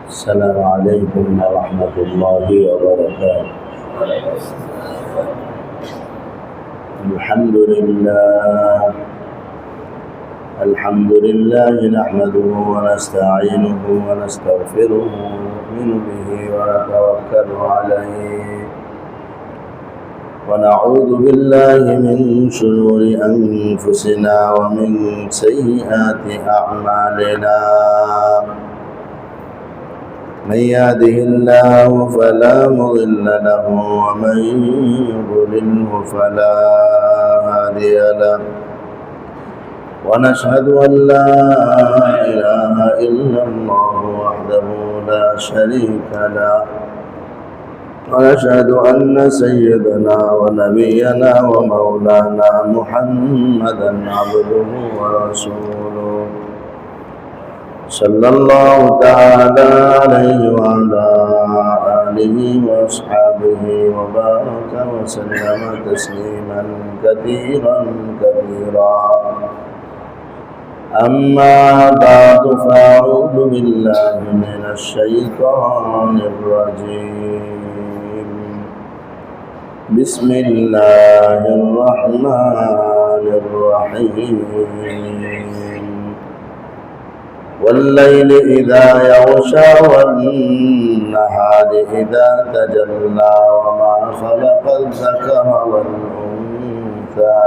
السلام عليكم ورحمة الله وبركاته. الحمد لله نحمده ونستعينه ونستغفره ونؤمن به ونتوكل عليه ونعوذ بالله من شرور أنفسنا ومن سيئات أعمالنا. من يهده الله فلا مضل له ومن يضلله فلا هادي له، ونشهد أن لا إله إلا الله وحده لا شريك له، ونشهد أن سيدنا ونبينا ومولانا محمدا عبده ورسوله صلى الله تعالى عليه وعلى آله وأصحابه وبارك وسلم تسليما كثيرا كثيرا. أما بعد فأعوذ بالله من الشيطان الرجيم. بسم الله الرحمن الرحيم. والليل إذا يغشى والنهار إذا تجلى وما خلق الذكر والأنثى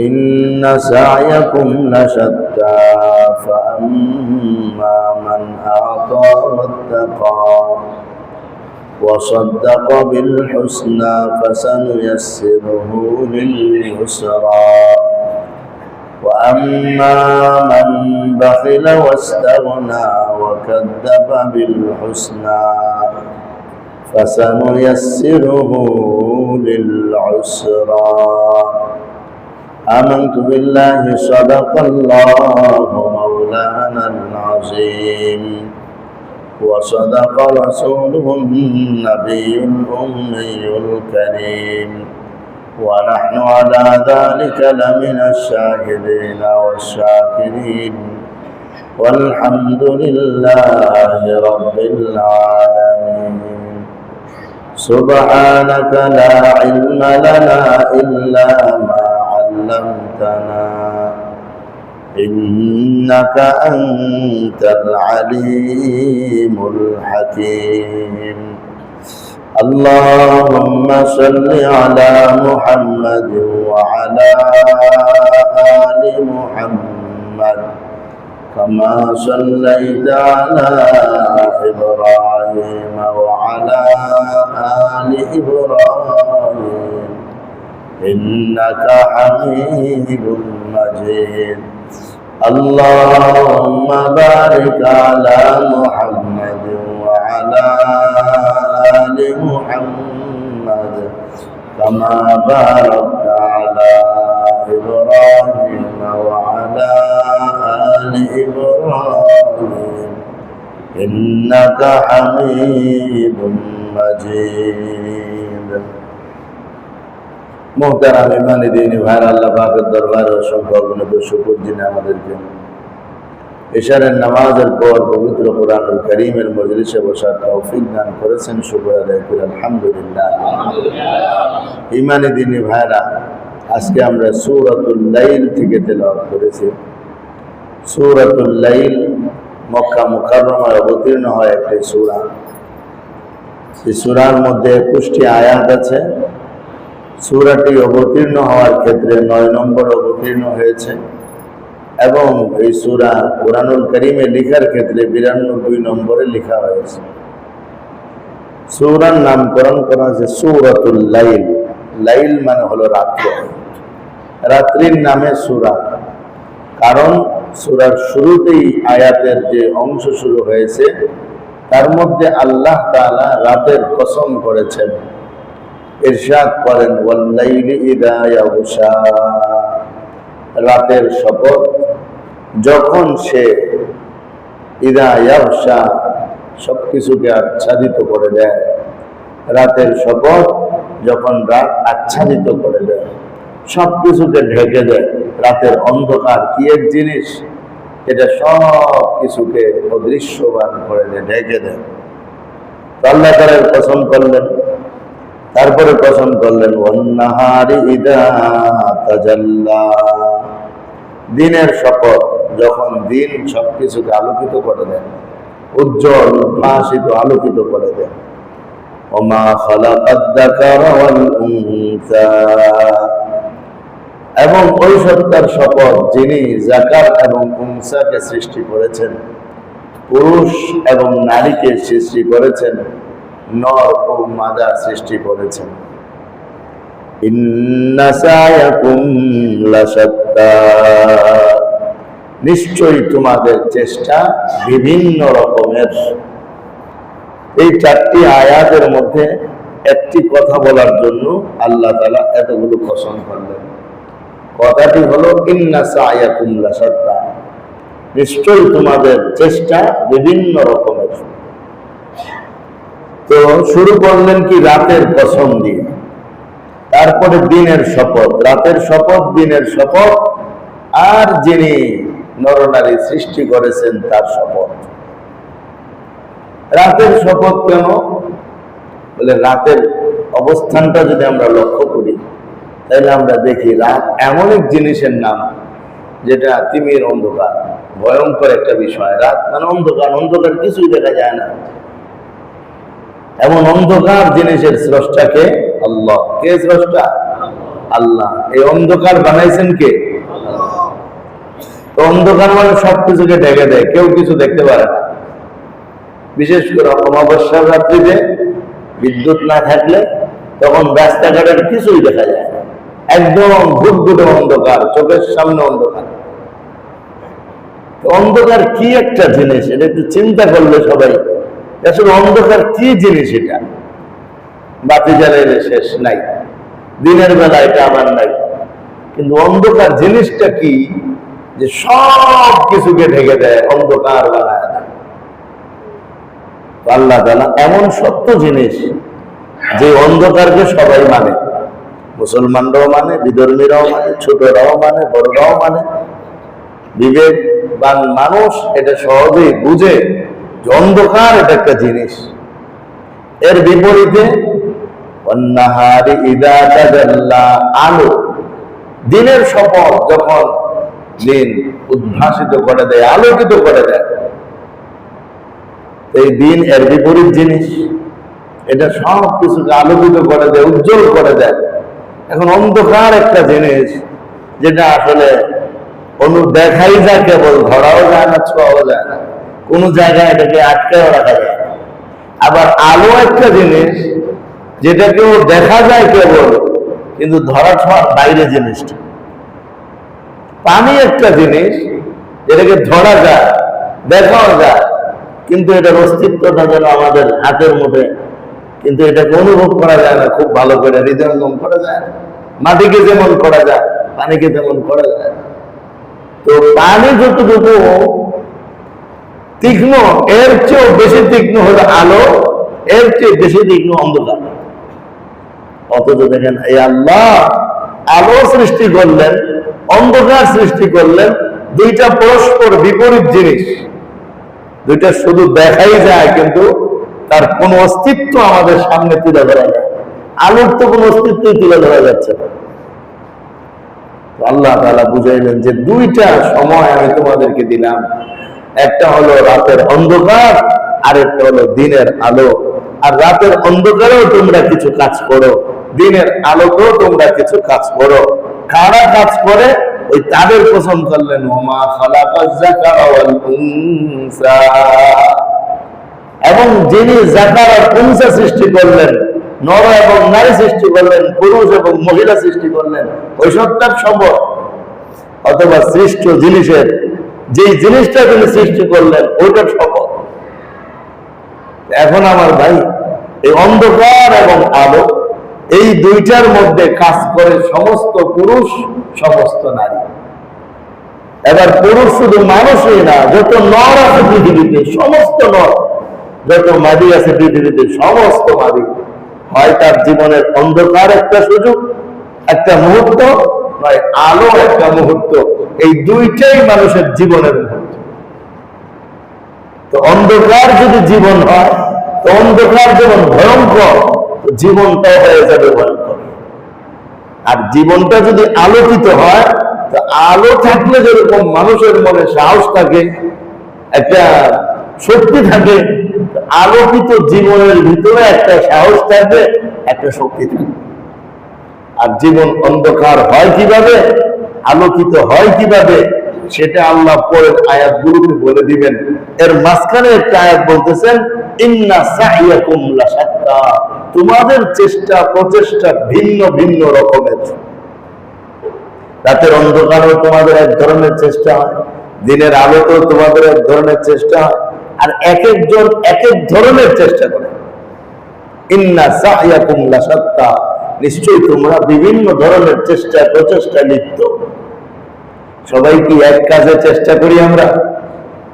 إن سعيكم لشتى فأما من أعطى واتقى وصدق بالحسنى فسنيسره لليسرى، وأما من بخل واستغنى وكذب بالحسنى فسنيسره للعسرى. آمنت بالله صدق الله مولانا العظيم، وصدق رسوله النبي الأمي الكريم، ونحن على ذلك لمن الشاهدين والشاكرين، والحمد لله رب العالمين. سبحانك لا علم لنا إلا ما علمتنا إنك أنت العليم الحكيم. اللهم صل على محمد وعلى آل محمد كما صليت على إبراهيم وعلى آل إبراهيم إنك حميد مجيد. اللهم بارك على محمد وعلى آل محمد كما باركت على إبراهيم وعلى آل إبراهيم إنك حميد مجيد. মোহতারাম ইমানি দ্বীনি ভাইরা, আল্লাহ পাকের দরবারে অসংখ্য অগণিত শুকর যিনি আমাদেরকে ইশারের নামাজের পর পবিত্র কোরআনুল কারীমের মজলিসে বসার তৌফিক দান করেছেন। শুকর আদায় করি আলহামদুলিল্লাহ। ইমানি দ্বীনি ভাইরা, আজকে আমরা সূরাতুল লাইল থেকে তেলাওয়াত করেছি। সূরাতুল লাইল মক্কা মুকাররমায় অবতীর্ণ হয় একটি সূরা। এই সূরার মধ্যে 21টি আয়াত আছে। সূরাটি অবতীর্ণ হওয়ার ক্ষেত্রে 9 নম্বর অবতীর্ণ হয়েছে এবং এই সূরা কোরআনুল কারীমে লেখার ক্ষেত্রে 92 নম্বরে লেখা হয়েছে। সূরার নামকরণ করা হয়েছে সূরাতুল লাইল। লাইল মানে হলো রাত্র, রাত্রির নামে সূরা। কারণ সূরার শুরুতেই আয়াতের যে অংশ শুরু হয়েছে তার মধ্যে আল্লাহ তাআলা রাতের কসম করেছেন। ইরশাদ করেন, ওয়াল্লাইলি ইযা ইয়াগশা, রাতের শপথ যখন সে ইযা ইয়াগশা সবকিছুকে আচ্ছাদিত করে দেয়। রাতের শপথ যখন রাত আচ্ছাদিত করে দেয়, সবকিছুকে ঢেকে দেয়। রাতের অন্ধকার কি এক জিনিস! এটা সব কিছুকে অদৃশ্যবান করে দেয়, ঢেকে দেয়। আল্লাহ তাআলা কসম করলেন, তারপরে কসম করলেন ওয়ান্নাহারি ইযা তাজাল্লা, দিনের শপথ, যখন দিন সবকিছুকে আলোকিত করে দেয়, উজ্জ্বল উদ্ভাসিত আলোকিত করে দেয়। ওমা খালাকাদ যাকারা ওয়াল উনসা, এবং ওই সত্তার শপথ যিনি যাকার এবং উনসাকে সৃষ্টি করেছেন, পুরুষ এবং নারীকে সৃষ্টি করেছেন, নর ও মাদা সৃষ্টি করেছেন। ইন্না সায়াকুম লাশাত্তা, নিশ্চয়ই তোমাদের চেষ্টা বিভিন্ন রকমের। এই চারটি আয়াতের মধ্যে একটি কথা বলার জন্য আল্লাহ তাআলা এতগুলো কসম করলেন। কথাটি হলো ইন্না সায়াকুম লাশাত্তা, নিশ্চয়ই তোমাদের চেষ্টা বিভিন্ন রকমের। তো শুরু করলেন কি রাতের কসম দিয়ে, তারপরে দিনের শপথ, রাতের শপথ, দিনের শপথ, আর যিনি নরনারী সৃষ্টি করেছেন তার শপথ। রাতের শপথ কেন? বলে রাতের অবস্থানটা যদি আমরা লক্ষ্য করি তাহলে আমরা দেখি রাত এমন এক জিনিসের নাম যেটা তিমির অন্ধকার, ভয়ঙ্কর একটা বিষয়। রাত মানে অন্ধকার, অন্ধকার কিছুই দেখা যায় না। এমন অন্ধকার জিনিসের স্রষ্টাকে আল্লাহ। কে স্রষ্টা? আল্লাহ। এই অন্ধকার বানাইছেন কে? তো অন্ধকার মানে সবকিছুকে ঢেকে দেয়, কেউ কিছু দেখতে পারে না। বিশেষ করে অমাবস্যার রাত্রিতে বিদ্যুৎ না থাকলে তখন রাস্তাঘাটের কিছুই দেখা যায় না, একদম ঘুটঘুটে অন্ধকার, চোখের সামনে অন্ধকার। অন্ধকার কি একটা জিনিস, এটা একটু চিন্তা করলে সবাই আসলে অন্ধকার কি জিনিস। এটা বাতি জ্বালাইলে শেষ নাই, দিনের বেলা এটা আবার নাই, কিন্তু অন্ধকার জিনিসটা কি যে সব কিছুকে ঢেকে দেয়, অন্ধকার বানায় দেয়। আল্লাহ তাআলা এমন সত্য জিনিস যে অন্ধকারকে সবাই মানে, মুসলমানরাও মানে, বিধর্মীরাও মানে, ছোটরাও মানে, বড়রাও মানে। বিবেকবান মানুষ এটা সহজেই বুঝে যে অন্ধকার এটা একটা জিনিস। এর বিপরীতে ওয়ান্নাহারি ইযা তাজাল্লা, আলো, দিনের শপথ, যখন দিন উদ্ভাসিত করে দেয়, আলোকিত করে দেয়। এই দিন এর বিপরীত জিনিস, এটা সব কিছুকে আলোকিত করে দেয়, উজ্জ্বল করে দেয়। এখন অন্ধকার একটা জিনিস যেটা আসলে দেখাই যায়, কেবল ধরাও যায় না, ছোঁয়াও যায় না, কোনো জায়গায় এটাকে আটকেও রাখা যায়। আবার আলো একটা জিনিস যেটাকেও দেখা যায় কেবল, কিন্তু ধরা ছোঁয়ার বাইরে জিনিসটা। পানি একটা জিনিস যেটাকে ধরা যায়, দেখাও যায়, কিন্তু এটার অস্তিত্বটা যেন আমাদের হাতের মুঠে, কিন্তু এটাকে অনুভব করা যায় না খুব ভালো করে, হৃদয়ঙ্গম করা যায় না। মাটিকে যেমন করা যায়, পানিকে তেমন করা যায়। তো পানি যতটুকু তীক্ষ্ণ, এর চেয়েও বেশি তীক্ষ্ণ হলো আলো, এর চেয়ে বেশি তীক্ষ্ণ অন্ধকার। অথচ দেখেন এই আল্লাহ আলো সৃষ্টি করলেন, অন্ধকার সৃষ্টি করলেন, দুইটা পরস্পর বিপরীত জিনিস, দুইটা শুধু দেখাই যায় কিন্তু তার কোন অস্তিত্ব আমাদের সামনে তুলে ধরা যায়। আলোর তো কোন অস্তিত্বই তুলে ধরা যাচ্ছে না। আল্লাহ তাআলা বুঝাইলেন যে দুইটা সময় আমি তোমাদেরকে দিলাম, একটা হলো রাতের অন্ধকার, আর একটা হলো দিনের আলো। আর রাতের অন্ধকারেও তোমরা কিছু কাজ করো, দিনের আলোকেও তোমরা কিছু কাজ করো। কারা কাজ করে? ওই তাদের কসম করলেন, ওমা খালাকাজ যাকারা ওয়াল উনসা, এবং যিনি যাকার আর উনসা সৃষ্টি করলেন, নর এবং নারী সৃষ্টি করলেন, পুরুষ এবং মহিলা সৃষ্টি করলেন, ওই সত্তার শপথ। অথবা সৃষ্ট জিনিসের যে জিনিসটা তিনি সৃষ্টি করলেন ওইটার শপথ। এখন আমার ভাই, এই অন্ধকার এবং আলো, এই দুইটার মধ্যে কাজ করে সমস্ত পুরুষ, সমস্ত নারী। এবার পুরুষ শুধু মানুষই না, যত নর আছে পৃথিবীতে, সমস্ত নর, যত মাদি আছে পৃথিবীতে, সমস্ত মাদি, হয় তার জীবনের অন্ধকার একটা সুযোগ, একটা মুহূর্ত, নয় আলো একটা মুহূর্ত। এই দুইটাই মানুষের জীবনের মুহূর্ত। তো অন্ধকার যদি জীবন হয়, তো অন্ধকার যেমন ভয়ঙ্কর, জীবনটাও হয়ে যাবে ভয়ঙ্কর। আর জীবনটা যদি আলোকিত হয়, তো আলো থাকলে যেরকম মানুষের মনে সাহস থাকে, একটা শক্তি থাকে, আলোকিত জীবনের ভিতরে একটা সাহস থাকবে, একটা শক্তি থাকবে। আর জীবন অন্ধকার হয় কিভাবে, আলোকিত হয় কিভাবে, সেটা আল্লাহ পরের আয়াতগুলোকে বলে দিবেন। এর মাঝখানে একটা আয়াত বলতেছেন, ইন্না সাইয়াকুম লাশাত্তা, তোমাদের চেষ্টা প্রচেষ্টা ভিন্ন ভিন্ন রকমের। রাতের অন্ধকারেও তোমাদের এক ধরনের চেষ্টা হয়, দিনের আলোতেও তোমাদের এক ধরনের চেষ্টা হয়, আর এক একজন এক এক ধরনের চেষ্টা করে। ইন্না সাইয়াকুম লাশাত্তা, নিশ্চয়ই তোমরা বিভিন্ন ধরনের চেষ্টা প্রচেষ্টা লিপ্ত। সবাই কি এক কাজে চেষ্টা করি আমরা?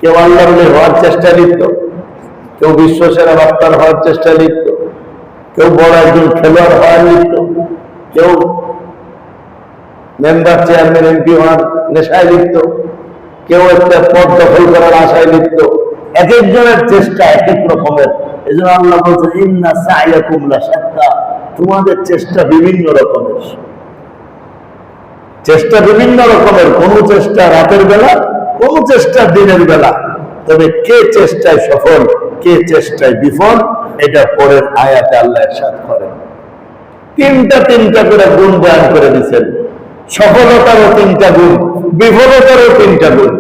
কেউ আল্লাহর ওলি হওয়ার চেষ্টা লিপ্ত, কেউ বিশ্বসেরা বক্তার হওয়ার চেষ্টা লিপ্ত, কেউ বড় একজন খেলোয়াড় হওয়ার লিপ্ত, কেউ মেম্বার চেয়ারম্যান এমপি হওয়ার নেশায় লিপ্ত, কেউ একটা পদ দখল করার আশায় লিপ্ত। এক একজনের চেষ্টা এক এক রকমের। এই জন্য আল্লাহ বলছেন, ইন্না সাইয়াকুম লাশাত্তা, তোমাদের চেষ্টা বিভিন্ন রকমের। চেষ্টা বিভিন্ন রকমের, কোন চেষ্টা রাতের বেলা, কোন চেষ্টা দিনের বেলা। তবে কে চেষ্টায় সফল, কে চেষ্টায় বিফল, এটা পরের আয়াতে আল্লাহ ইরশাদ করেন। তিনটা করে গুণ বয়ান করে দিচ্ছেন। সফলতারও 3টা গুণ, বিফলতারও 3টা গুণ।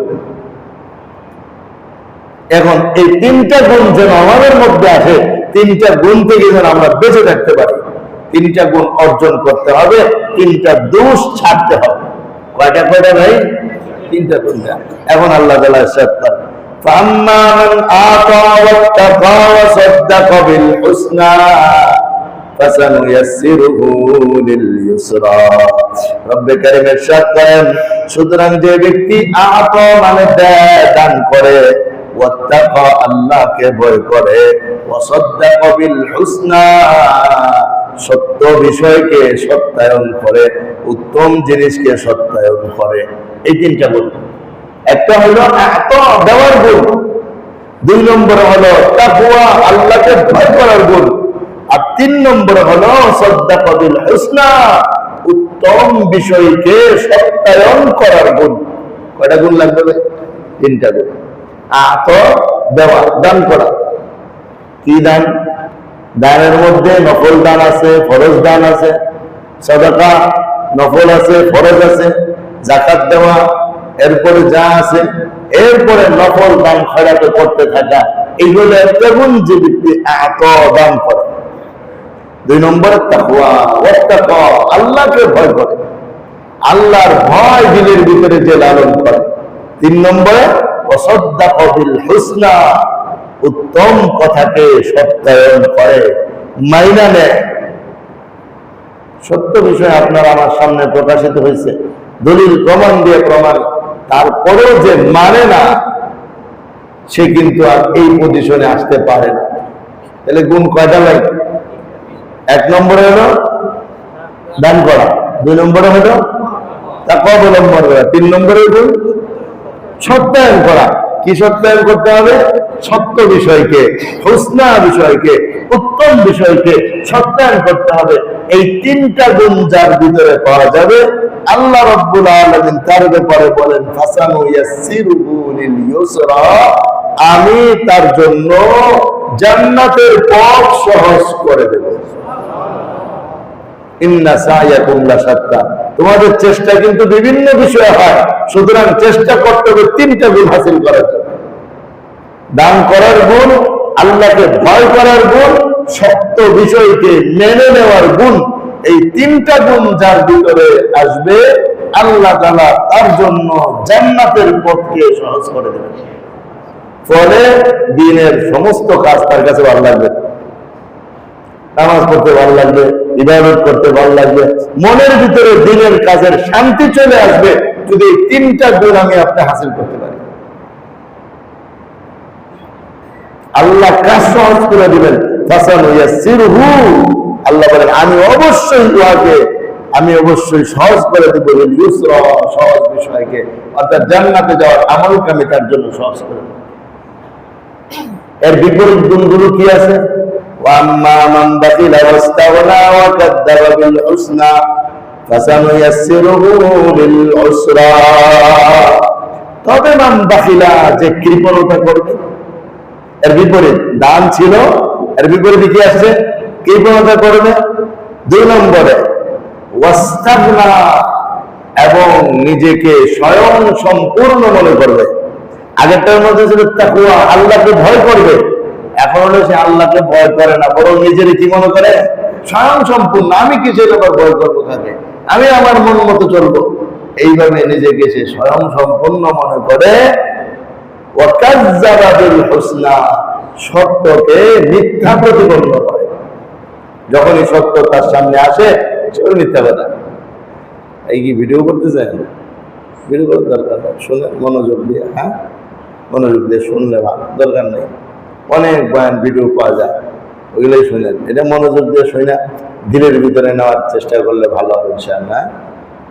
এখন এই 3টা গুণ যেন আমাদের মধ্যে আসে, 3টা গুণ থেকে যেন আমরা বেঁচে থাকতে পারি, 3টা গুণ অর্জন করতে হবে, 3টা দোষ ছাড়তে হবে। কয়টা ভাই? 3টা গুণ। এখন আল্লাহ তাআলা ইরশাদ করেন, ফাম্মা মান আতা ওয়াত্তাকা ওয়া সাদ্দাকা বিল হুসনা ফাসানুয়াসসিরুহু লিল ইউসরা। রব্বে কারীম ইরশাদ করেন, সুতরাং যে ব্যক্তি আতা মানে দেয়, দান করে, ওয়াত্তাকা আল্লাহকে ভয় করে, ওয়া সাদ্দাকা বিল হুসনা সত্য বিষয়কে সত্যায়ন করে, উত্তম জিনিসকে সত্যায়ন করে। এই 3টা গুণ। একটা হলো আতা দেওয়ার গুণ, 2 নম্বরে হলো তাকওয়া আল্লাহকে ভয় করার গুণ, আর 3 নম্বরে হলো সাদ্দাকা বিল হুসনা উত্তম বিষয়কে সত্যায়ন করার গুণ। কয়টা গুণ লাগবে? 3টা গুণ। আতা দেওয়া, দান করা। কি দান? দানের মধ্যে নফল দান আছে, ফরজ দান আছে। সাদাকা নফল আছে, ফরজ আছে। যাকাত দেওয়া, এরপরে যা আছে, এরপরে নফল দান খয়রাতে করতে থাকা, এইগুলো একটা গুণ যে ব্যক্তি আতা দান করে। 2 নম্বরে তাকওয়া, ওয়াত্তাকা আল্লাহকে ভয় করে, আল্লাহর ভয় দিলের ভিতরে যে লালন করে। 3 নম্বরে ওয়াসাদ্দাকা বিল হুসনা উত্তম কথাকে সত্যায়ন করে, মাইনা নেয়। সত্য বিষয় আপনার আমার সামনে প্রকাশিত হয়েছে, দলিল প্রমাণ দিয়ে প্রমাণ, তারপরেও যে মানে না, সে কিন্তু আর এই পজিশনে আসতে পারে না। তাহলে গুণ কয়টা লাগে? 1 নম্বরে হলো দান করা, 2 নম্বরে হলো তাকওয়া অবলম্বন করা, 3 নম্বরে গুণ সত্যায়ন করা। কি সত্যায়ন করতে হবে? সত্য বিষয়কে, হুসনা বিষয়কে, উত্তম বিষয়কে সত্যায়ন করতে হবে। এই 3টা গুণ যার ভিতরে পাওয়া যাবে, আল্লাহ রাব্বুল আলামিন তার ব্যাপারে বলেন, ফাসানুয়াসসিরুহু লিল ইউসরা, আমি তার জন্য জান্নাতের পথ সহজ করে দেব। ইন্না সাইয়াকুম লাশাত্তা, তোমাদের চেষ্টা কিন্তু বিভিন্ন বিষয় হয়, সুতরাং চেষ্টা করতে হবে 3টা গুণ হাসিল করার জন্য। দান করার গুণ, আল্লাহকে ভয় করার গুণ, সত্য বিষয়কে মেনে নেওয়ার গুণ। এই 3টা গুণ যার ভিতরে আসবে, আল্লাহ তাআলা তার জন্য জান্নাতের পথকে সহজ করে দেবেন। ফলে দিনের সমস্ত কাজ তার কাছে ভালো লাগবে, নামাজ পড়তে ভালো লাগবে, ইবাদত করতে ভালো লাগবে, মনের ভিতরে দিনের কাজের শান্তি চলে আসবে, যদি এই 3টা গুণ আমি আপনি হাসিল করতে পারি। আল্লাহ কাজ সহজ করে দিবেন। ফাসানুয়াসসিরুহু, আল্লাহ বলেন আমি অবশ্যই উহাকে, আমি অবশ্যই সহজ করে দেব, লিল ইউসরা সহজ বিষয়কে, অর্থাৎ জান্নাতে যাওয়ার আমলকে আমি তার জন্য সহজ করে দেব। এর বিপরীত গুণগুলো কি আছে? ওয়াম্মা মান বাখিলা ওয়াস্তাগনা ওয়া কাদ্দাবা বিল হুসনা ফাসানুয়াসসিরুহু লিল উসরা। তবে মান বাখিলা, যে কৃপণতা করবে, এর বিপরীত দান ছিল, এর বিপরীতে কি আসছে? কৃপণতা করবে। 2 নম্বরে ওয়াস্তাগনা, এবং নিজেকে স্বয়ং সম্পূর্ণ মনে করবে। আগেরটার মধ্যে ছিল তাকওয়া, আল্লাহকে ভয় করবে। এখন হলো সে আল্লাহকে ভয় করে না, বরং নিজের কি মনে করে? স্বয়ং সম্পূর্ণ। আমি কিসের ব্যাপার ভয় করবো তাকে, আমি আমার মন মতো চলবো। এইভাবে নিজেকে সে স্বয়ং সম্পূর্ণ মনে করে। ওয়াকাজ্জাবা বিল হুসনা, সত্যকে মিথ্যা প্রতিপন্ন করে। যখনই সত্য তার সামনে আসে সে মিথ্যা কথা। এই কি ভিডিও করতেছেন? ভিডিও করার দরকার নেই, শুনে মনোযোগ দিয়ে, হ্যাঁ মনোযোগ দিয়ে শুনলে ভালো, দরকার নেই। অনেক বয়ান ভিডিও পাওয়া যায়, ওইগুলোই শুনেন। এটা মনোযোগ দিয়ে শুনে দিলের ভিতরে নেওয়ার চেষ্টা করলে ভালো হবে ইনশাআল্লাহ।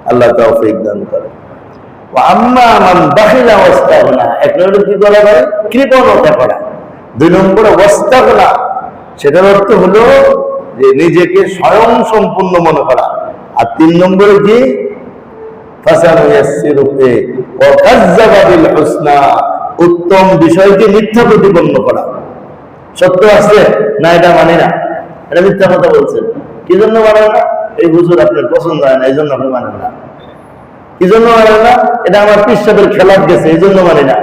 আল্লাহ তৌফিক দান করে। আম্মা মান বাখিলা ওয়াস্তাগনা, এক নম্বরে কি করা হয়? কৃপণতা করা। 2 নম্বরে ওয়াস্তাগনা, সেটার অর্থ হলো যে নিজেকে স্বয়ং সম্পূর্ণ মনে করা। আর 3 নম্বরে কি? ফাসানুয়াসসিরুহু ওয়া কাজ্জাবা বিল হুসনা, উত্তম বিষয়কে মিথ্যা প্রতিপন্ন করা। সত্য আছে না, এটা মানি না, এটা মিথ্যা কথা বলছেন। কি জন্য মানেন না? এই হুজুর আপনার পছন্দ হয় না, এই জন্য আপনি মানেন না। কি জন্য মানেন না? এটা আমার পিসাবের খেলাপ গেছে, এই জন্য মানি না।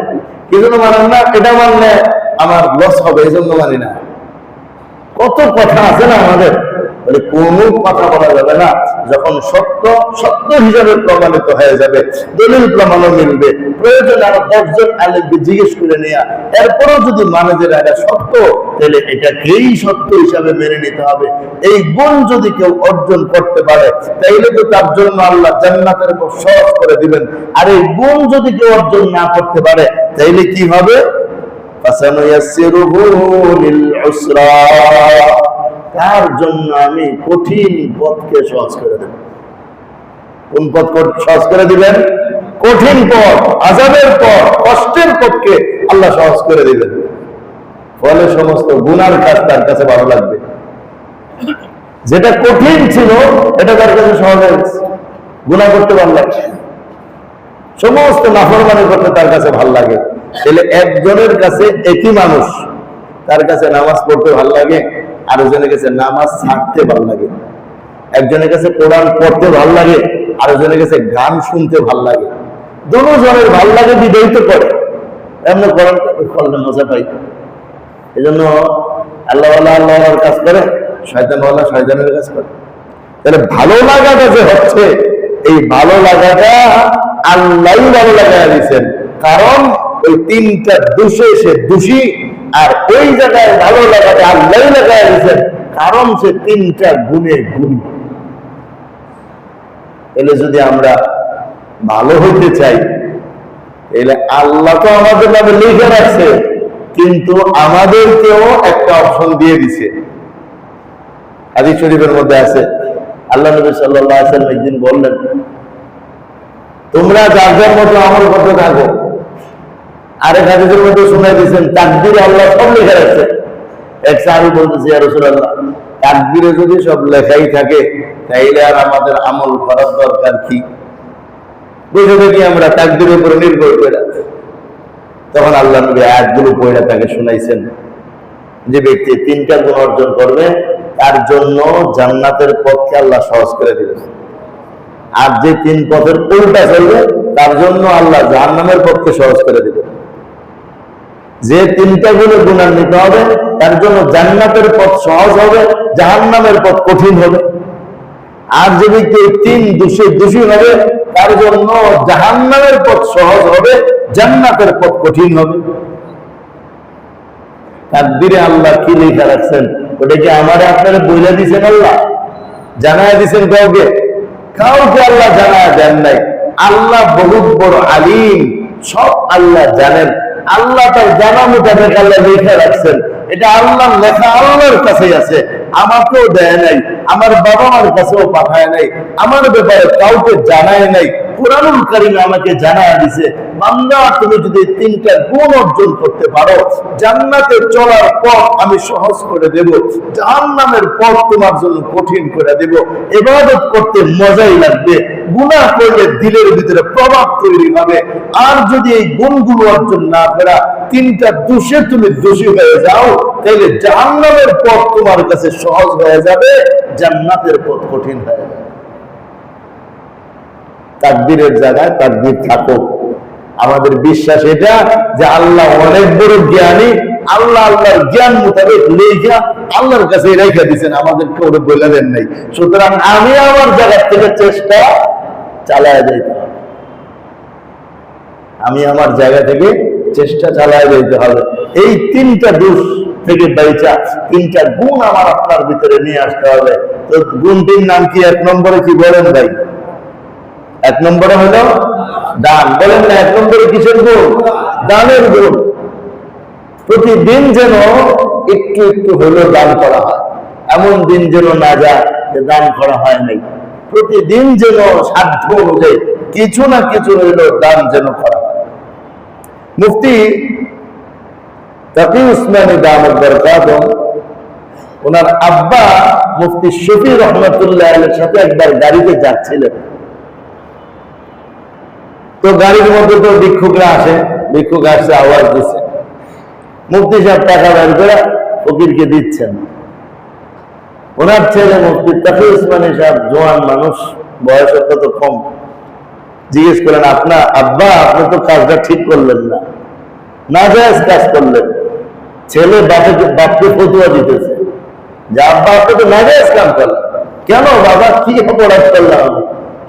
কি জন্য মানেন না? এটা মানলে আমার লস হবে, এই জন্য মানি না। কত কথা আছে না আমাদের, বলে কোনো কথা বলা যাবে না যখন সত্য সত্য হিসাবে প্রমাণিত হয়ে যাবে, দলিল প্রমাণও মিলবে। প্রয়োজনে আরো 10 জন আলেমকে জিজ্ঞেস করে নেয়া, এরপরও যদি মানে যে এটা সত্য, তাহলে এটাকেই সত্য হিসাবে মেনে নিতে হবে। এই গুণ যদি কেউ অর্জন করতে পারে, তাইলে তো তার জন্য আল্লাহ জান্নাতের উপর সহজ করে দিবেন। আর এই গুণ যদি কেউ অর্জন না করতে পারে, তাইলে কি হবে? ফাসানুয়াসসিরুহু লিল উসরা, তার জন্য আমি কঠিন পথকে সহজ করে দেব। কোন পথ সহজ করে দিবেন? কঠিন পথ, আযাবের পথ, কষ্টের পথকে আল্লাহ সহজ করে দিবেন। ফলে সমস্ত গুনার কাজ তার কাছে ভালো লাগবে। যেটা কঠিন ছিল এটা তার কাছে সহজ হয়ে গেছে, গুনাহ করতে ভালো লাগছে, সমস্ত নাফরমানি করতে তার কাছে ভালো লাগে। তাহলে একজনের কাছে একই মানুষ, তার কাছে নামাজ পড়তে ভালো লাগে, আরেকজনের কাছে নামাজ ছাড়তে ভালো লাগে। একজনের কাছে কোরআন পড়তে ভালো লাগে, আরেকজনের কাছে গান শুনতে ভালো লাগে। দুজনের ভালো লাগে বিদায়িত করে, এমন কোরআন করলে মজা পাই। এই জন্য আল্লাহওয়ালা আল্লাহর কাজ করে, শয়তানওয়ালা শয়তানের কাজ করে। তাহলে ভালো লাগাটা যে হচ্ছে, এই ভালো লাগাটা আল্লাহই ভালো লাগা দিয়েছেন। কারণ ওই 3টা দোষে সে দোষী, আর ওই জায়গায় ভালো লাগাটা আল্লাহই লাগাই দিয়েছেন, কারণ সে 3টা গুণে গুণী। এলে যদি আমরা ভালো হইতে চাই, এলে আল্লাহ তো আমাদের নামে লিখে রাখছে, কিন্তু আমাদেরকেও একটা অপশন দিয়ে দিছে। হাদিস শরীফের মধ্যে আছে, আল্লাহ নবী সাল্লাল্লাহু আলাইহি ওয়াসাল্লাম একদিন বললেন, তোমরা যার যার মতো আমল করতে থাকো। আরেক হাদিসের মধ্যে শুনাই দিয়েছেন, তাকদীরে আল্লাহ সব লিখে রাখছে। এক সাহাবী বলতেছে, ইয়া রাসূলুল্লাহ, তাকদীরে যদি সব লেখাই থাকে, তাইলে আর আমাদের আমল করার দরকার কি? বুঝে দেখি আমরা তাকদীরের উপর নির্ভর করে। তখন আল্লাহ নবী আয়াতগুলো পড়ে তাকে শুনাইছেন, যে ব্যক্তি 3টা গুণ অর্জন করবে, তার জন্য জান্নাতের পথকে আল্লাহ সহজ করে দিবেন। আর যে 3 পথের উল্টা চলবে, তার জন্য আল্লাহ জাহান্নামের পথকে সহজ করে দিবেন। যে 3টা গুণে গুণান্বিত হবে, তার জন্য জান্নাতের পথ সহজ হবে, জাহান্নামের পথ কঠিন হবে। আর যে ব্যক্তি 3 দোষে দোষী হবে, তার জন্য জাহান্নামের পথ সহজ হবে, জান্নাতের পথ কঠিন হবে। তাকদীরে আল্লাহ কি লেখা রাখছেন, ওটা কি আমারে আপনারা বইলা দিয়েছেন? আল্লাহ জানায় দিয়েছেন কাউকে? কাউকে আল্লাহ জানায় দেন নাই। আল্লাহ বহুত বড় আলিম, সব আল্লাহ জানেন। আল্লাহ তার জানা মোতাবেক আল্লাহ লেখা রাখছেন। এটা আল্লাহর লেখা, আল্লাহর কাছেই আছে, আমাকেও দেয় নাই, আমার বাবা মার কাছেও পাঠায় নাই, আমার ব্যাপারে কাউকে জানায় নাই। কুরআনুল কারীম আমাকে জানায় দিয়েছে, বান্দা তুমি যদি তিনটা গুণ অর্জন করতে পারো, জান্নাতে চলার পথ আমি সহজ করে দেব, জাহান্নামের পথ তোমার জন্য কঠিন করে দেব, ইবাদত করতে মজাই লাগবে, গুনাহ করলে দিলের ভিতরে প্রভাব তৈরি হবে। আর যদি এই গুণগুলো অর্জন না করা, তিনটা দোষে তুমি দোষী হয়ে যাও, তাহলে জাহান্নামের পথ তোমার কাছে সহজ হয়ে যাবে, জান্নাতের পথ কঠিন হয়ে যাবে। তাকদীরের জায়গায় তাকদীর থাকুক। আমাদের বিশ্বাস এটা যে আল্লাহ অনেক বড় জ্ঞানী, আল্লাহ আল্লাহর জ্ঞান মোতাবেক লেখা আল্লাহর কাছে রেখে দিচ্ছেন, আমাদেরকে ওটা বলে দেন নাই। সুতরাং আমি আমার জায়গা থেকে চেষ্টা চালায় যাইতে হবে, আমি আমার জায়গা থেকে চেষ্টা চালায় যাইতে হবে। এই তিনটা দোষ থেকে বাইচা তিনটা গুণ আমার আপনার ভিতরে নিয়ে আসতে হবে। তো গুণটির নাম কি? এক নম্বরে কি বলেন ভাই? এক নম্বরে হলো দান। বলেন না, এক নম্বরে কিসের গুণ? দানের গুণ। প্রতিদিন যেন একটু একটু হলেও দান করা হয়, এমন দিন যেন না যায় যে দান করা হয় নাই। প্রতিদিন যেন সাধ্য অনুযায়ী কিছু না কিছু হলেও দান যেন করা হয়। মুফতি তাকি উসমানী দামত বরকাতুহু, ওনার আব্বা মুফতি শফি রহমতুল্লাহ আলাইহির সাথে একবার গাড়িতে যাচ্ছিলেন। তো গাড়ির মধ্যে তো ভিক্ষুকরা আসে, ভিক্ষুক আসছে, আওয়াজ দিচ্ছে। মুফতি সাহেব টাকা বের করে ফকিরকে দিচ্ছেন। ওনার ছেলে মুফতি তাকি উসমানী সাহেব জোয়ান মানুষ, বয়স কত কম, জিজ্ঞেস করেন, আপনার আব্বা আপনি তো কাজটা ঠিক করলেন না, নাজায়েজ কাজ করলেন। ছেলে বাপকে ফতুয়া দিতেছে যে আব্বা আপনি তো নাজায়েজ কাজ করলেন। কেন বাবা, কি অপরাধ করলাম আমি?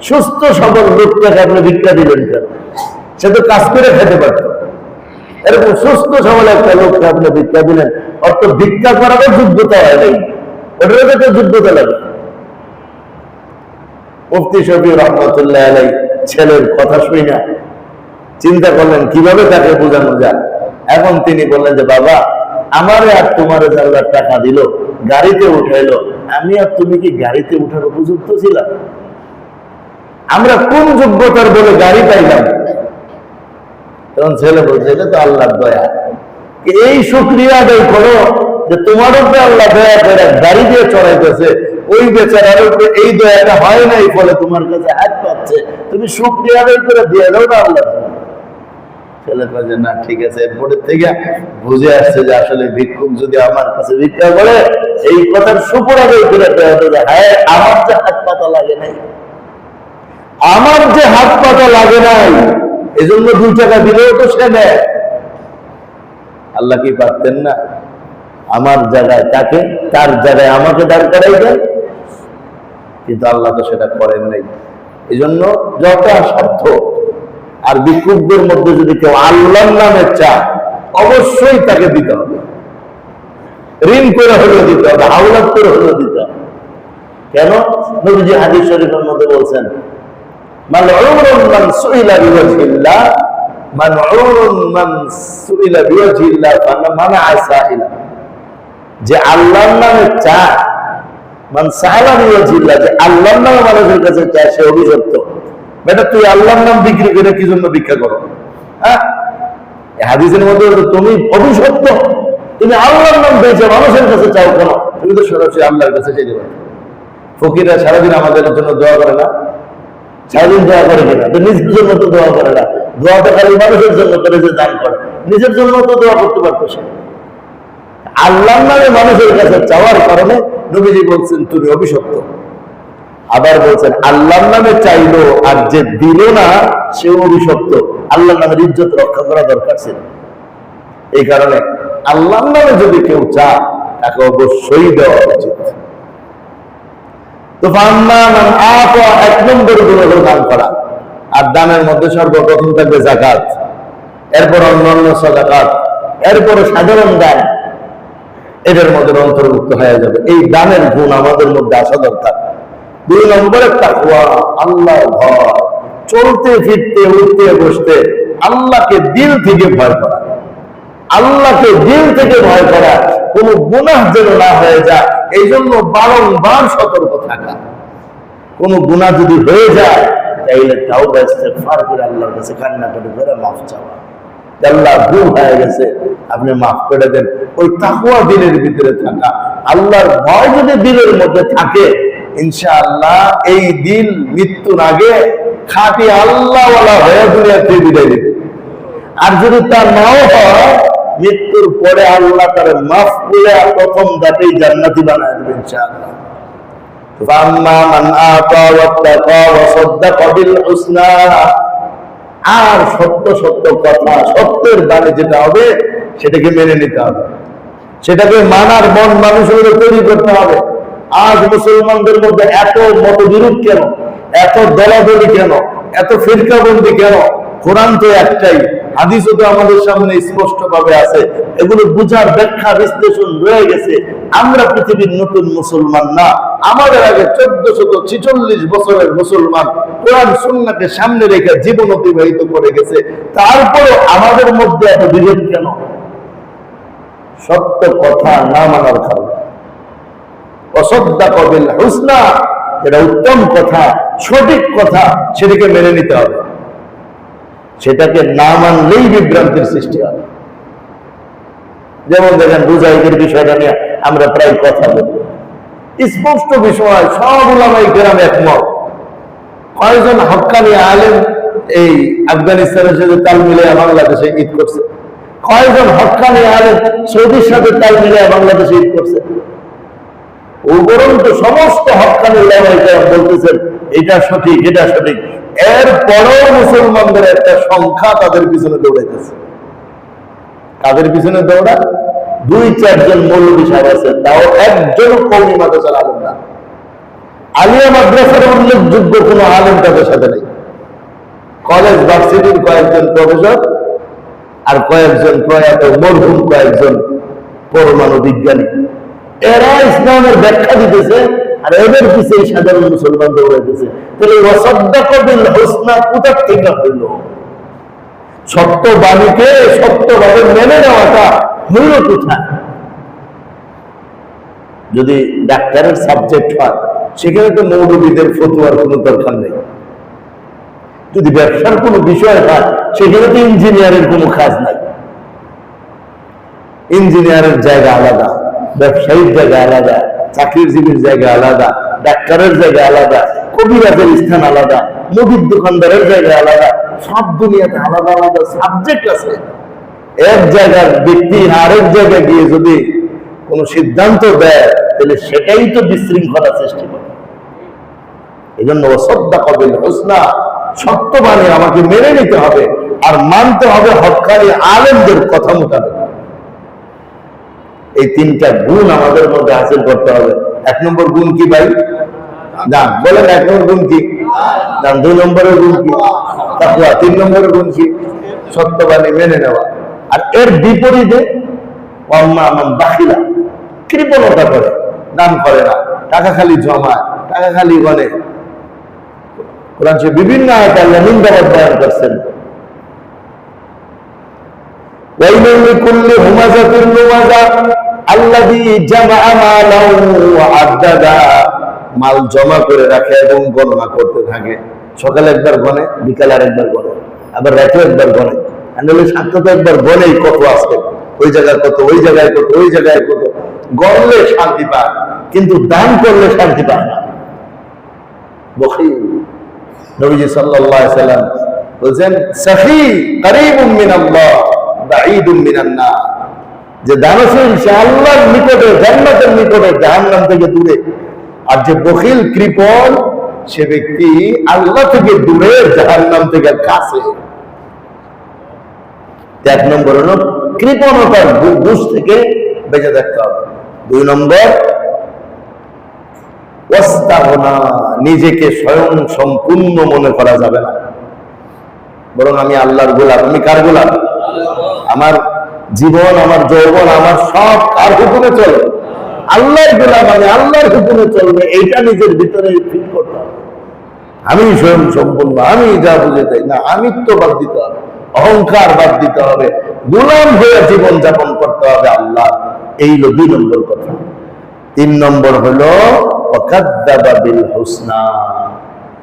সুস্থ সবল লোকটাকে আপনি ভিক্ষা দিলেন কেন? সে তো কাজ করে খেতে পারত। এরকম সুস্থ সবল একটা লোককে আপনি ভিক্ষা দিলেন, অর্থ ভিক্ষা করারও যোগ্যতা হয় নাই, ওটারও তো যোগ্যতা লাগে। মুফতি শফি রহমতুল্লাহ আলাইহি ছেলের কথা শুই না চিন্তা করলেন কিভাবে তাকে বোঝানো যায়। এখন তিনি বললেন যে বাবা, আমারে আর তোমারে আল্লাহ টাকা দিল, গাড়িতে উঠাইলো, আমি আর তুমি কি গাড়িতে উঠার উপযুক্ত ছিলাম? আমরা কোন যোগ্যতার বলে গাড়ি পাইলাম? তখন ছেলে বলছে এটা তো আল্লাহর দয়া। এই শুকরিয়া আদায় করো যে তোমার উপরে আল্লাহ দয়া করে গাড়ি দিয়ে চড়াইতেছে, ওই বেচারার উপরে এই দয়াটা হয় নাই, ফলে তোমার কাছে হাত পাচ্ছে, তুমি শুকরিয়া আদায় করে দিয়ে দাও না আল্লাহ। ছেলে কাজে না, ঠিক আছে। এরপরে থেকে বুঝে আসছে যে আসলে ভিক্ষুক যদি আমার কাছে ভিক্ষা করে, এই কথার শুকর আদায় করে হ্যাঁ আমার যে হাত পাতা লাগে নাই, আমার যে হাত পাতা লাগে নাই, এজন্য 2 টাকা দিলেও তো সে নেয়। আল্লাহ কি পারতেন না আমার জায়গায় তাকে, তার জায়গায় আমাকে দাঁড় করাই দেন? কিন্তু আল্লাহ তো সেটা করেন নাই। এই জন্য যথাসাধ্য, আর ভিক্ষুকদের মধ্যে যদি কেউ আল্লাহর নামে চায়, অবশ্যই তাকে দিতে হবে, ঋণ করে হলেও দিতে হবে, হাওলাত করে হলেও দিতে হবে। কেন? নবীজি হাদিস শরীফের মধ্যে বলছেন, মালউনুন মান সুইলা বিওয়াজহিল্লাহ, মালউনুন মান সুইলা বিওয়াজহিল্লাহ ফামানা সাইলা। যে আল্লাহর নামে চায়, মান সাইলা বিওয়াজহিল্লাহ, যে আল্লাহর নামে মানুষের কাছে চায়, সে অভিশপ্ত। বেটা তুই আল্লাহর নাম বিক্রি করে কি জন্য ভিক্ষা করো? হ্যাঁ, হাদিসের মধ্যে তুমি অভিশপ্ত, তুমি আল্লাহর নাম পেয়েছো, মানুষের কাছে চাও কেন? তুমি তো সরাসরি আল্লাহর কাছে চাইতে পারো। ফকিররা সারাদিন আমাদের জন্য দোয়া করে না? সারাদিন দোয়া করে কিনা? তো নিজের জন্য তো দোয়া করে না, দোয়াটা খালি মানুষের জন্য করে, যে দান করে, নিজের জন্য তো দোয়া করতে পারতো সে। আল্লাহর নামে মানুষের কাছে চাওয়ার কারণে নবীজি বলছেন তুমি অভিশপ্ত। আবার বলছেন আল্লাহর নামে চাইলো আর যে দিল না সে অভিশপ্ত। আল্লাহর নামের ইজ্জত রক্ষা করা দরকার ছিল। এই কারণে আল্লাহর নামে যদি কেউ চায়, তাকে অবশ্যই দেওয়া উচিত। তো এক নম্বর গুণ হলো দান করা। আর দানের মধ্যে সর্বপ্রথম থাকবে যাকাত, এরপর অন্যান্য সাদাকাত, এরপরে সাধারণ দান, এদের মধ্যে অন্তর্ভুক্ত হয়ে যাবে। এই দানের গুণ আমাদের মধ্যে আসা দরকার। 2 নম্বরে তাকওয়া, আল্লাহর ভয়, চলতে ফিরতে উঠতে বসতে আল্লাহকে দিল থেকে ভয় করা, আল্লাহকে দিল থেকে ভয় করা, কোন গুনাহ যেন না হয়ে যায়, এই জন্য বারংবার সতর্ক থাকা। কোন গুনাহ যদি হয়ে যায়, তাইলে তাওবা ইস্তেগফার করে আল্লাহর কাছে কান্নাকাটি করে মাফ চাওয়া, আল্লাহ ভুল হয়ে গেছে আপনি মাফ করে দেন। ওই তাকওয়া দিলের ভিতরে থাকা, আল্লাহর ভয় যদি দিলের মধ্যে থাকে, ইনশাআল্লাহ এই দিল মৃত্যুর আগে খাঁটি আল্লাহওয়ালা হয়ে দুনিয়াতে বিদায় দিবে। আর যদি তা নাও হয়, মৃত্যুর পরে আল্লাহ তার মাফ করে প্রথম ধাপেই জান্নাতি বানায় দেবে ইনশাআল্লাহ। ফাম্মা মান আতা ওয়াত্তাকা ওয়া সাদ্দাকা বিল হুসনা, আর সত্য সত্য কথা, সত্যের বাণী যেটা হবে সেটাকে মেনে নিতে হবে, সেটাকে মানার মন মানুষের তৈরি করতে হবে। আজ মুসলমানদের মধ্যে এত মতবিরোধ কেন, এত দলাদলি কেন, এত ফিরকাবন্দি কেন? কোরআন তো একটাই, হাদিসও তো আমাদের সামনে স্পষ্ট ভাবে আছে। এগুলো বুঝার ব্যাখ্যা বিশ্লেষণ রয়ে গেছে। আমরা পৃথিবীর নতুন মুসলমান না, আমাদের আগে 1446 বছরের মুসলমান কোরআন সুন্নাহকে সামনে রেখে জীবন অতিবাহিত করে গেছে। তারপরও আমাদের মধ্যে এত বিভেদ কেন? সত্য কথা না মানার কারণে। ওয়াসাদ্দাকা বিল হুসনা, এটা উত্তম কথা, সঠিক কথা, সেটাকে মেনে নিতে হবে। সেটাকে না মানলেই বিভ্রান্তির সৃষ্টি হয়। যেমন দেখেন বুঝাইদের বিষয়টা নিয়ে আমরা প্রায় কথা বলি, স্পষ্ট বিষয়, সব উলামায়ে কেরাম একমত। কয়েকজন হক্কানি আলেম এই আফগানিস্তানের সাথে তাল মিলিয়ে বাংলাদেশে ঈদ করছে, কয়েকজন হক্কানি আলেম সৌদির সাথে তাল মিলিয়ে বাংলাদেশে ঈদ করছে। উপরন্তু সমস্ত হক্কানি উলামায়ে কেরাম বলতেছেন এটা সঠিক, এটা সঠিক। এরপরেও মুসলমানদের একটা সংখ্যা তাদের পিছনে দৌড়াইতেছে। কাদের পিছনে দৌড়া? 2-4 জন মৌলভী সাহেব আছে, তাও একজন কওমি মাদ্রাসার আলেম না। আলিয়া মাদ্রাসার উল্লেখযোগ্য কোন আলেম তাদের সাথে নেই। কলেজ ভার্সিটির কয়েকজন প্রফেসর আর কয়েকজন প্রয়াত মরহুম কয়েকজন পরমাণু বিজ্ঞানী, এরা ইসলামের ব্যাখ্যা দিতেছে, আর এদের পিছিয়ে সাধারণ মুসলমান দৌড়াইতেছে। তাহলে ওয়াসাদ্দাকা বিল হুসনা কোথা থেকে হইল? সত্য বাণীকে সত্যভাবে মেনে নেওয়াটা হইল কোথায়? যদি ডাক্তারের সাবজেক্ট হয়, সেখানে তো মৌলবীদের ফতোয়ার কোনো দরকার নেই। যদি ব্যবসার কোনো বিষয় হয়, সেখানে তো ইঞ্জিনিয়ারের কোনো কাজ নাই। ইঞ্জিনিয়ারের জায়গা আলাদা, ব্যবসায়ীর জায়গা আলাদা, চাকরিজীবীর জায়গা আলাদা, ডাক্তারের জায়গা আলাদা, কবিরাজের স্থান আলাদা, মুদির দোকানদারের জায়গা আলাদা। সব দুনিয়াতে আলাদা আলাদা সাবজেক্ট আছে। এক জায়গার ব্যক্তি আরেক জায়গায় গিয়ে যদি কোন সিদ্ধান্ত দেয়, তাহলে সেটাই তো বিশৃঙ্খলা সৃষ্টি করে। এই জন্য ওয়াসাদ্দাকা বিল হুসনা, সত্য বাণী আমাকে মেনে নিতে হবে আর মানতে হবে হক্কানি আলেমদের কথা মোতাবেক। এই 3টা গুণ আমাদের মধ্যে হাসিল করতে হবে। 1 নম্বর গুণ কি ভাই? জান বলেন, 1 নম্বর গুণ কি? জান। 2 নম্বরের গুণ কি? তাকওয়া। 3 নম্বরের গুণ কি? সত্যবাণী মেনে নেওয়া। আর এর বিপরীতে ওয়াম্মা মান বাখিলা, কৃপণতা করে, দান করে না, টাকা খালি জমায়, টাকা খালি গনে। কোরআন শরীফ বিভিন্ন আয়াতে আল্লাহ নিন্দাবাদ বয়ান করছেন। ওয়াইলুল লিকুল্লি হুমাযাতিন লুমাযা আল্লাযী জামাআ মালাহু ওয়া আদ্দাদা, মাল জমা করে রাখে এবং গণনা করতে থাকে। সকালে একবার গনে, বিকালে আরেকবার গনে, আবার রাতে একবার গনে। আন্দোলন সাতটা একবার গনেই কত আছে, ওই জায়গায় কত, ওই জায়গায় কত, ওই জায়গায় কত। গণলে শান্তি পায়, কিন্তু দান করলে শান্তি পায় না। বখিল। নবীজি সাল্লাল্লাহু আলাইহি সাল্লাম বলেন, সাফি করিবুম মিনাল্লাহ বাঈদুম মিনান নার, যে দানশীল সে আল্লাহর নিকটে, জান্নাতের নিকটে, জাহান্নাম থেকে দূরে। আর যে বখিল কৃপণ, সে ব্যক্তি আল্লাহ থেকে দূরে, জাহান্নাম থেকে কাছে। 1 নম্বর হলো কৃপণতার দোষ থেকে বেঁচে থাকতে হবে। 2 নম্বর ওয়াস্তাগনা, নিজেকে স্বয়ং সম্পূর্ণ মনে করা যাবে না, বরং আমি আল্লাহর গোলাম। আমি কার গোলাম? আমার জীবন, আমার যৌবন, আমার সব কার হুকুমে চলে? আল্লাহর গোলাম, আমি আল্লাহর হুকুমে চলবে, এইটা নিজের ভিতরে ফিল করতে হবে। আমি স্বয়ং সম্পূর্ণ, আমি যা বুঝে তাই না, আমিত্ব বাদ দিতে হবে, অহংকার বাদ দিতে হবে, গোলাম হয়ে জীবন যাপন করতে হবে আল্লাহ। এই হলো 2 নম্বর কথা। 3 নম্বর হলো ওয়াকাদ্দাবা বিল হুসনা,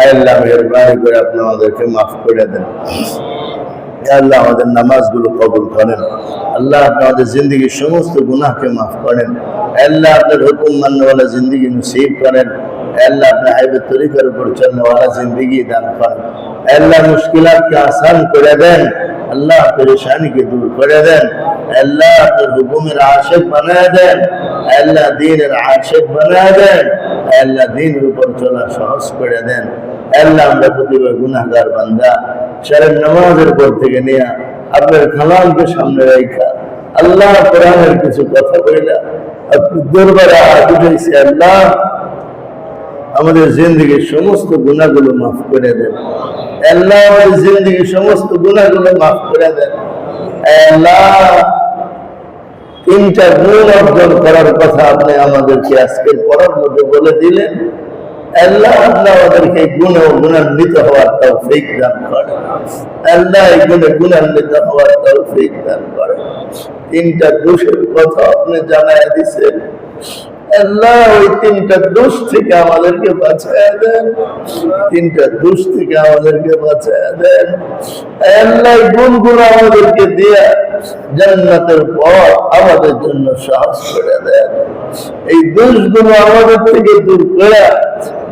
আল্লাহ মেহেরবানি করে আপনি আমাদেরকে মাফ করে দেন। আল্লাহ আমাদের নামাজগুলো কবুল করেন। আল্লাহ আপনি আমাদের জিন্দগির সমস্ত গুনাহকে মাফ করেন। আল্লাহ আপনার হুকুম মাননেওয়ালা জিন্দগি নসিব করেন। আল্লাহ আপনি হাইবের তরিকার উপর চলনেওয়ালা জিন্দগি দান করেন। আল্লাহ মুশকিলাতকে আসান করে দেন। আল্লাহ পরেশানিকে দূর করে দেন। আল্লাহ আপনার হুকুমের আশিক বানায় দেন। আল্লাহ দ্বীনের আশিক বানায় দেন। আল্লাহ দ্বীনের উপর চলা সহজ করে দেন। আল্লাহ আমরা প্রতিবার গুনাহগার বান্দা, সারের নামাজের পর থেকে নিয়ে আপনার কালামকে সামনে রাখা আল্লাহ কোরআনের কিছু কথা বইলা আপনি দরবারে হাত উঠাইছি। আল্লাহ আমাদের জিন্দগির সমস্ত গুনাহগুলো মাফ করে দেন। আল্লাহ আমাদের জিন্দগির সমস্ত গুনাহগুলো মাফ করে দেন। আল্লাহ তিনটা গুণ অর্জন করার কথা আপনি আমাদেরকে আজকের পড়ার মধ্যে বলে দিলেন। আল্লাহ আপনি আমাদেরকে গুণ ও গুণান্বিত হওয়ার তৌফিক দান করেন। আল্লাহ এই গুণে গুণান্বিত হওয়ার তৌফিক দান করেন। তিনটা দোষের কথা আপনি জানায় দিছেন। আল্লাহ ওই তিনটা দোষ থেকে আমাদেরকে বাঁচায় দেন। তিনটা দোষ থেকে আমাদেরকে বাঁচায় দেন। আল্লাহ গুণগুলো আমাদেরকে দিয়া জান্নাতের পথ আমাদের জন্য সহজ করে দেন। এই দোষগুলো আমাদের থেকে দূর করে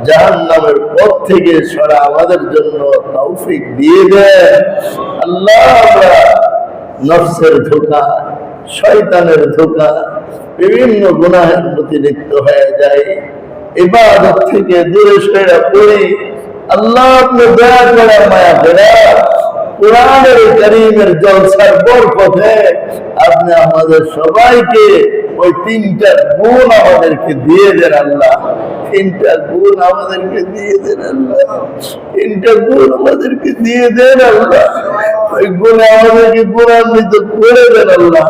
জাহান্নামের পথ থেকে সরা আমাদের জন্য তৌফিক দিয়ে দেন। আল্লাহ আমরা নফসের ধোঁকা, শয়তানের ধোঁকা, বিভিন্ন গুনাহের প্রতি লিপ্ত হয়ে যায়, ইবাদত থেকে দূরে সরে পড়ি। আল্লাহ আপনি দয়া করে মায়া করে কোরআনের কারীমের জলসার বরকতে আপনি আমাদের সবাইকে ওই তিনটা গুণ আমাদেরকে দিয়ে দেন। আল্লাহ তিনটা গুণ আমাদেরকে দিয়ে দেন। আল্লাহ তিনটা গুণ আমাদেরকে দিয়ে দেন। আল্লাহ ওই গুণে আমাদেরকে গুণান্বিত করে দেন। আল্লাহ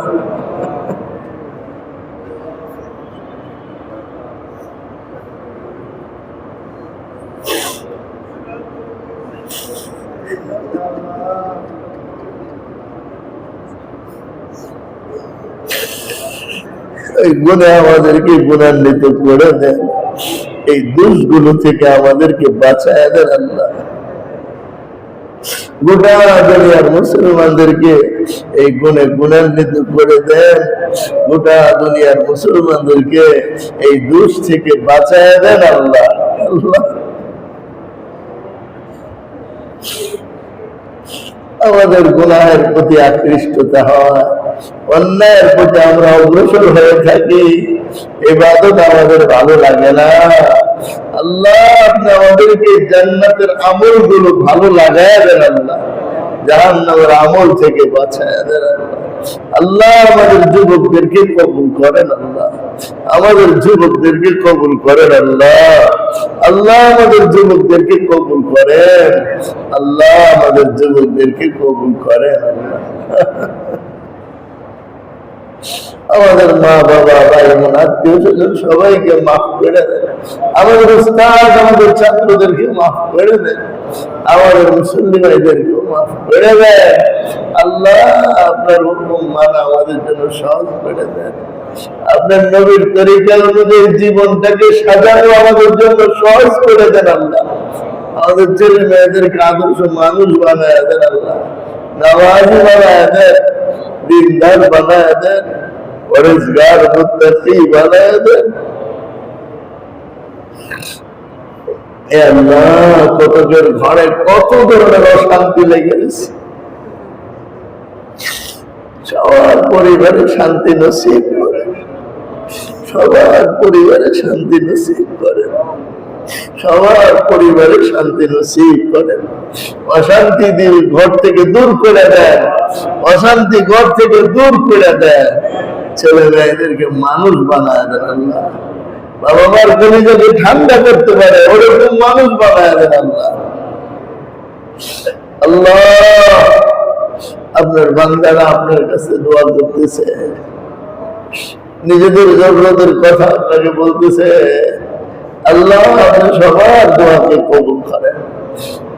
এই গুণে আমাদেরকে গুণান্বিত করে দেন। এই দোষগুলো থেকে আমাদেরকে বাঁচায় দেন। আল্লাহ গোটা দুনিয়ার মুসলমানদেরকে এই গুণে গুণান্বিত করে দেন। গোটা দুনিয়ার মুসলমানদেরকে এই দোষ থেকে বাঁচায় দেন। আল্লাহ আল্লাহ আমাদের গুনাহের প্রতি আকৃষ্টতা হয়, অন্যায়ের প্রতি আমরা অগ্রসর হয়ে থাকি, ইবাদত আমাদের ভালো লাগে না। আল্লাহ আপনি আমাদেরকে জান্নাতের আমলগুলো ভালো লাগায় দেন। আল্লাহ জাহান্নামের আমল থেকে বাঁচায় দেন। আল্লাহ আমাদের যুবকদেরকে কবুল করেন। আল্লাহ আমাদের যুবকদেরকে কবুল করেন। আল্লাহ আল্লাহ আমাদের যুবকদেরকে কবুল করেন। আল্লাহ আমাদের যুবকদেরকে কবুল করেন। আমাদের মা বাবা ভাই বোন আত্মীয় স্বজন সবাইকে মাফ করে দেন। আমাদের উস্তাদ আমাদের ছাত্রদেরকে মাফ করে দেন। আমাদের মুসলিম ভাইদেরকেও মাফ করে দেন। আল্লাহ আপনার হুকুম মানা আমাদের জন্য সহজ করে দেন। আপনার নবীর তরিকা অনুযায়ী জীবনটাকে সাজানো আমাদের জন্য সহজ করে দেন। আল্লাহ আমাদের ছেলে মেয়েদেরকে আদর্শ মানুষ বানায় দেন। আল্লাহ নামাজি বানায় দেন, দিনদার বানায় দেন, পরেশগার মুত্তাকি বানায় দেন। কতকের ঘরে কত ধরনের অশান্তি লেগে গেছে, সবার পরিবারে শান্তি নসিব করে, সবার পরিবারে শান্তি নসিব করে, সবার পরিবারে শান্তি নসিব করেন। অশান্তি দিয়ে ঘর থেকে দূর করে দেন, অশান্তি ঘর থেকে দূর করে দেন। ছেলে মেয়েদেরকে মানুষ বানায় দেন। আল্লাহ বাবা মার কলিজাকে ঠান্ডা করতে পারে ওরকম মানুষ বানায় দেন। আল্লাহ আল্লাহ আপনার বান্দারা আপনার কাছে দোয়া করতেছে, নিজেদের জরুরতের কথা আপনাকে বলতেছে। আল্লাহ আপনি সবার দোয়াকে কবুল করেন।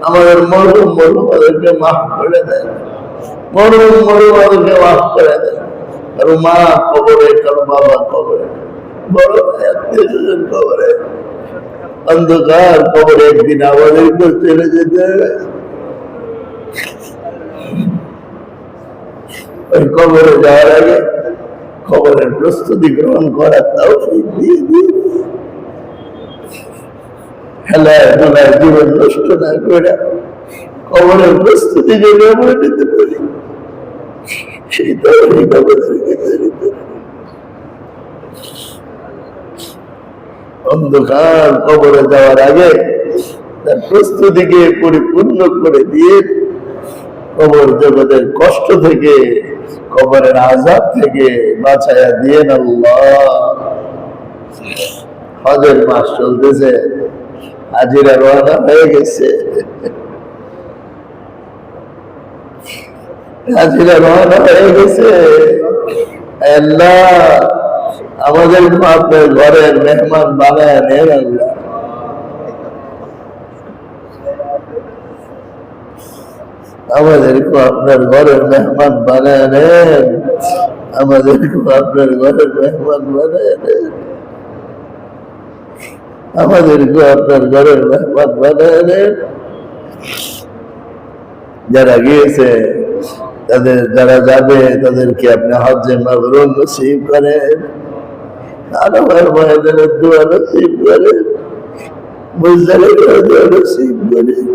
আমাদের মরহুম মরহুমাদেরকে মাফ করে দেন, মরহুম মরহুমাদেরকে মাফ করে দেন। কারো মা কবরে, কারো বাবা কবরে, বড় আত্মীয় স্বজন কবরে, অন্ধকার কবরে একদিন আমাদের চলে যেতে হবে। ওই কবরে যাওয়ার আগে কবরের প্রস্তুতি গ্রহণ করার তৌফিক দিয়ে দিন। খেলায় ধুলায় জীবন নষ্ট না করে কবরের প্রস্তুতি যদি আমরা নিতে পারি, সেই তৌফিক আমাদেরকে তৈরি করে। অন্ধকার কবরে যাওয়ার আগে তার প্রস্তুতিকে পরিপূর্ণ করে দিয়ে কবর জগতের কষ্ট থেকে, কবরের আযাব থেকে বাঁচাইয়া দিয়েন আল্লাহ। হজের মাস চলতেছে, হাজিরা রওনা হয়ে গেছে, হাজিরা রওনা হয়ে গেছে। আল্লাহ আমাদের আপনার ঘরের মেহমান বানায় নেন আল্লাহ। আমাদেরকে আপনার ঘরের মেহমান বানায় নেন, আমাদেরকে আপনার ঘরের মেহমান বানায় নেন, আমাদেরকে আপনার ঘরের মেহমান বানায় নেন। যারা গিয়েছে তাদের, যারা যাবে তাদেরকে আপনি হজ্জে মাবরুর নসিব করেন, আরাফার ময়দানে দোয়া নসিব করেন, মুজদালিফার দোয়া নসিব করেন,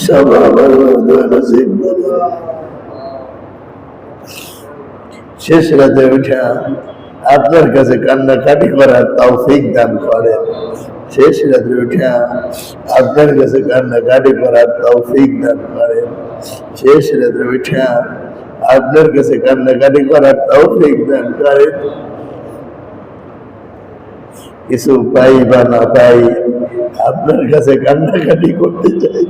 সব আমার দোয়া নসিব করেন। শেষ রাতে উঠা আপনার কাছে কান্নাকাটি করার তৌফিক দান করেন। শেষ রাতে উঠা আপনার কাছে কান্নাকাটি করার তৌফিক দান করেন। শেষ রাতে উঠা আপনার কাছে কান্নাকাটি করার তৌফিক দান করেন। কিছু পাই বা না পাই, আপনার কাছে কান্নাকাটি করতে চাই।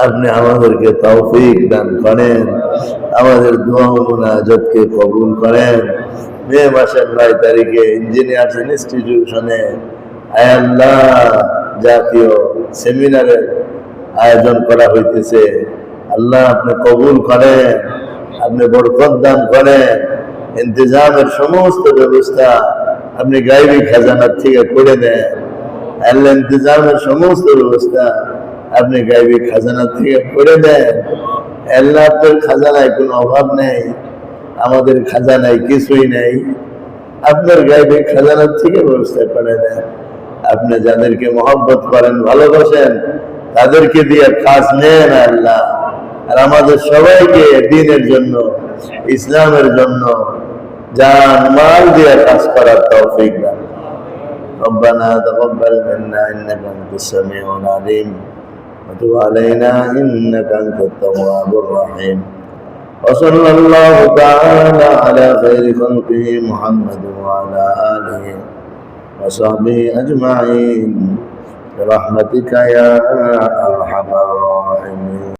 আপনি আমাদেরকে তৌফিক দান করেন, আমাদের দোয়া মুনাজাতকে কবুল করেন। মে মাসের 9 তারিখে ইঞ্জিনিয়ার্স ইনস্টিটিউশনে আল্লাহ জাতীয় সেমিনারের আয়োজন করা হইতেছে। আল্লাহ আপনি কবুল করেন, আপনি বরকত দান করেন। ইন্তজামের সমস্ত ব্যবস্থা আপনি গায়বী খাজানার থেকে করে দেন। আল্লাহ ইন্তজামের সমস্ত ব্যবস্থা আপনি গায়বী খাজানা থেকে করে দেন। আল্লাহ আপনার খাজানায় কোনো অভাব নেই, আমাদের খাজানায় কিছুই নেই। আপনার গায়বী খাজানার থেকে ব্যবস্থা করে দেন। আপনি যাদেরকে মহব্বত করেন, ভালোবাসেন, তাদেরকে দিয়ে কাজ নেন আল্লাহ। আর আমাদের সবাইকে দ্বীনের জন্য, ইসলামের জন্য জান মাল দিয়ে কাজ করার তৌফিক দান। ربنا تقبل منا انك انت السميع العليم وتب علينا إنك أنت التواب الرحيم وصلى الله تعالى على خير خلقه محمد وعلى آله وصحبه أجمعين برحمتك يا أرحم الراحمين.